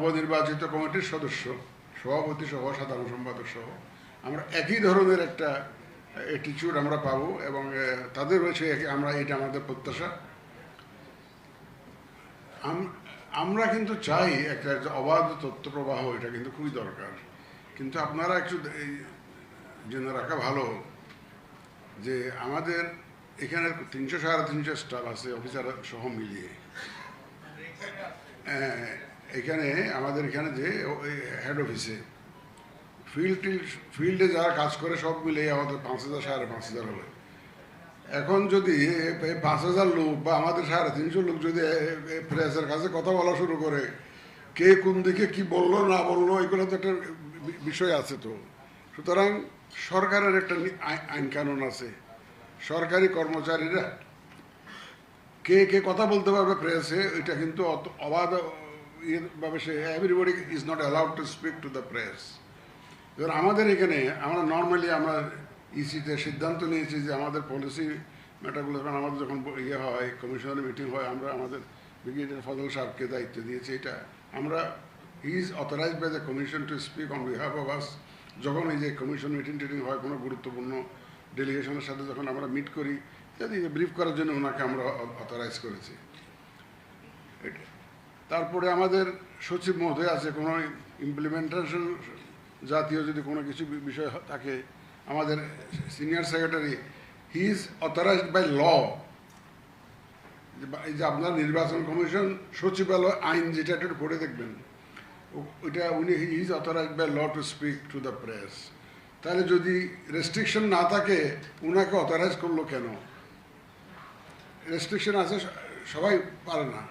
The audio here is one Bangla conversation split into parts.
নবনির্বাচিত কমিটির সদস্য, সভাপতি সহ সাধারণ সম্পাদক সহ আমরা একই ধরনের একটা অ্যাটিটিউড আমরা পাবো এবং তাদের রয়েছে আমরা, এটা আমাদের প্রত্যাশা। আমরা কিন্তু চাই একটা অবাধ তথ্য প্রবাহ, এটা কিন্তু খুবই দরকার। কিন্তু আপনারা একটু জেনে রাখা ভালো যে আমাদের এখানে 300-350 স্টাফ আছে, অফিসার সহ মিলিয়ে। এখানে আমাদের এখানে যে হেড অফিসে ফিল্ডে যারা কাজ করে সব মিলে আমাদের 5000-5,500 হবে। এখন যদি 5,000 লোক বা আমাদের 350 লোক যদি প্রেসের কাছে কথা বলা শুরু করে, কে কোন দিকে কি বললো না বললো, এগুলো তো একটা বিষয় আছে। তো সুতরাং সরকারের একটা আইন কানুন আছে, সরকারি কর্মচারীরা কে কে কথা বলতে পারবে প্রেসে, এটা কিন্তু অবাধ ভাবে সে everybody is not allowed to speak to the press. এবার আমাদের এখানে আমরা নর্মালি আমরা ইসিতে সিদ্ধান্ত নিয়েছি যে আমাদের পলিসি ম্যাটারগুলো যখন আমাদের যখন ইয়ে হয়, কমিশনের মিটিং হয়, আমরা আমাদের ব্রিগেডিয়ার ফজল সাহেবকে দায়িত্ব দিয়েছি। এটা আমরা he is authorized by the commission to speak on behalf of us. যখন এই যে কমিশন মিটিং হয়, কোনো গুরুত্বপূর্ণ ডেলিগেশনের সাথে যখন আমরা মিট করি, যদি ব্রিফ করার জন্য ওনাকে আমরা অথরাইজ করেছি। তারপরে আমাদের সচিব মহোদয় আছে, কোনো ইমপ্লিমেন্টেশন জাতীয় যদি কোনো কিছু বিষয় থাকে, আমাদের senior secretary he is authorized by law. এই যে আপনার নির্বাচন কমিশন সচিবালয় আইন যেটা একটু পড়ে দেখবেন, ওইটা উনি he is authorized by law to speak to the press. তাহলে যদি রেস্ট্রিকশন না থাকে, উনাকে অথরাইজ করলো কেন? রেস্ট্রিকশন আছে, সবাই পারে না।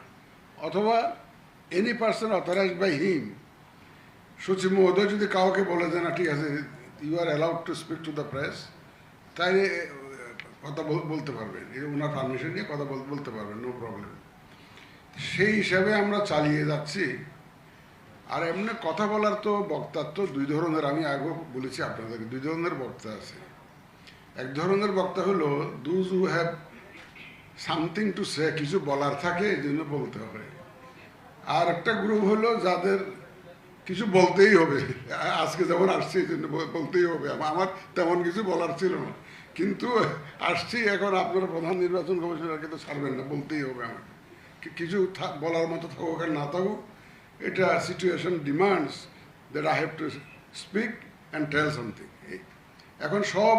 অথবা any person authorized by him, সচিব মহোদয় যদি কাউকে বলে দেন না ঠিক আছে you are allowed to speak to the press, তাই কথা বলতে পারবেন, ওনার পারমিশন নিয়ে কথা বলতে পারবেন, নো প্রবলেম। সেই হিসাবে আমরা চালিয়ে যাচ্ছি। আর এমনি কথা বলার তো বক্তার তো দুই ধরনের, আমি আগেও বলেছি আপনাদেরকে, দুই ধরনের বক্তা আছে। এক ধরনের বক্তা হলো those who have something to say, কিছু বলার থাকে এই জন্য বলতে হবে। আর একটা গ্রুপ হলো যাদের কিছু বলতেই হবে, আজকে যেমন আসছি এই জন্য বলতেই হবে, আমার তেমন কিছু বলার ছিল না, কিন্তু আসছি এখন আপনারা প্রধান নির্বাচন কমিশনারকে তো ছাড়বেন না, বলতেই হবে আমাকে। কিছু বলার মতো থাকুক আর না থাকুক, এটা situation demands that I have to speak and tell something. এখন সব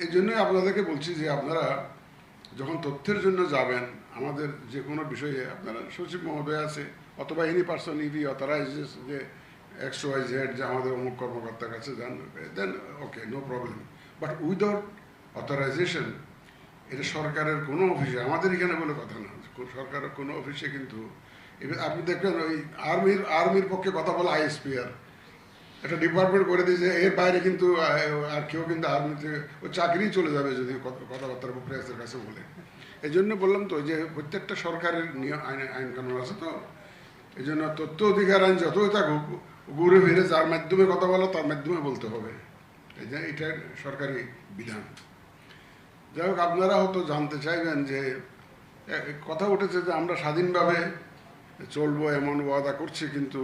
এই জন্যই আপনাদেরকে বলছি যে আপনারা যখন তথ্যের জন্য যাবেন, আমাদের যে কোনো বিষয়ে আপনারা সচিব মহোদয় আছে অথবা এনি পার্সন ইভি অথরাইজেস যে XYZ যে আমাদের অমুক কর্মকর্তার কাছে যান, then okay, no problem. But without authorisation এটা সরকারের কোনো অফিসে, আমাদের এখানে বলে কথা না, সরকারের কোনো অফিসে কিন্তু আপনি দেখবেন ওই আর্মির পক্ষে কথা বলা ISPR একটা ডিপার্টমেন্ট করে দিয়েছে, এর বাইরে কিন্তু আর কেউ কিন্তু আর্মিতে ও চাকরি চলে যাবে যদি কথাবার্তা প্রেসের কাছে বলে। এই জন্য বললাম তো যে প্রত্যেকটা সরকারের আইন কানুন আছে। তো এই জন্য তথ্য অধিকার আইন যতই থাকুক, ঘুরে ফিরে যার মাধ্যমে কথা বলো তার মাধ্যমে বলতে হবে, এই যে এটা সরকারি বিধান। যাই হোক, আপনারা হয়তো জানতে চাইবেন যে কথা উঠেছে যে আমরা স্বাধীনভাবে চলবো এমন ওয়াদা করছি, কিন্তু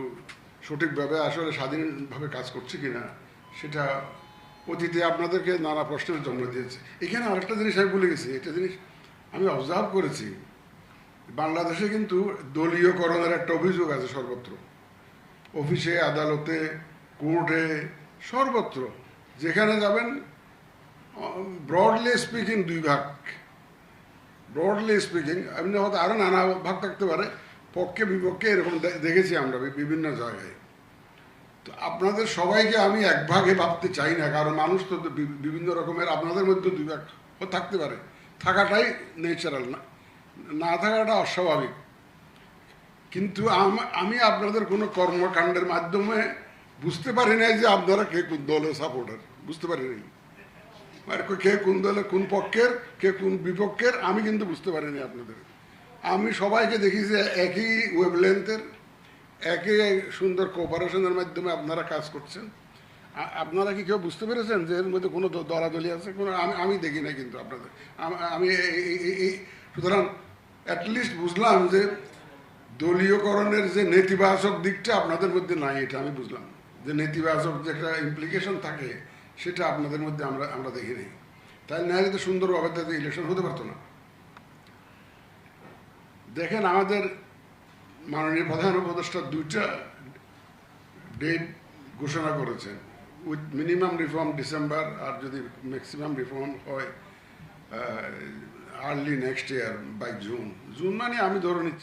সঠিকভাবে আসলে স্বাধীনভাবে কাজ করছি কিনা সেটা অতীতে আপনাদেরকে নানা প্রশ্নের জন্ম দিয়েছে। এখানে আরেকটা জিনিস আমি ভুলে গেছি, একটা জিনিস আমি অবজার্ভ করেছি, বাংলাদেশে কিন্তু দলীয়করণের একটা অভিযোগ আছে সর্বত্র, অফিসে, আদালতে, কোর্টে, সর্বত্র যেখানে যাবেন ব্রডলি স্পিকিং দুই ভাগ, ব্রডলি স্পিকিং। এমনি হয়তো আরও নানা ভাগ থাকতে পারে, পক্ষে বিপক্ষে এরকম দেখেছি আমরা বিভিন্ন জায়গায়। তো আপনাদের সবাইকে আমি এক ভাগে ভাবতে চাই না, কারণ মানুষ তো বিভিন্ন রকমের, আপনাদের মধ্যে দুই ভাগ থাকতে পারে, থাকাটাই ন্যাচারাল, না থাকাটা অস্বাভাবিক। কিন্তু আমি আপনাদের কোনো কর্মকাণ্ডের মাধ্যমে বুঝতে পারি নাই যে আপনারা কে কোন দলের সাপোর্টার, বুঝতে পারি নাই, কে কোন দলের কোন পক্ষের কে কোন বিপক্ষের, আমি কিন্তু বুঝতে পারিনি আপনাদের। আমি সবাইকে দেখি যে একই ওয়েভলেন্থের, একই সুন্দর কোঅপারেশনের মাধ্যমে আপনারা কাজ করছেন। আপনারা কি কেউ বুঝতে পেরেছেন যে এর মধ্যে কোনো দলাদলি আছে? কোনো আমি দেখি না কিন্তু আপনাদের। আমি সুতরাং অ্যাটলিস্ট বুঝলাম যে দলীয়করণের যে নেতিবাচক দিকটা আপনাদের মধ্যে নাই, এটা আমি বুঝলাম। যে নেতিবাচক যে একটা ইমপ্লিকেশন থাকে সেটা আপনাদের মধ্যে আমরা দেখি নাই। তাই না হলে তো সুন্দরভাবে তাদের ইলেকশন হতে পারতো না। দেখেন, আমাদের মাননীয় প্রধান উপদেষ্টা 2টা ডেট ঘোষণা করেছেন, উইথ মিনিমাম রিফর্ম ডিসেম্বর, আর যদি ম্যাক্সিমাম রিফর্ম হয় early next year by June. June মানে আমি ধরে নিচ্ছি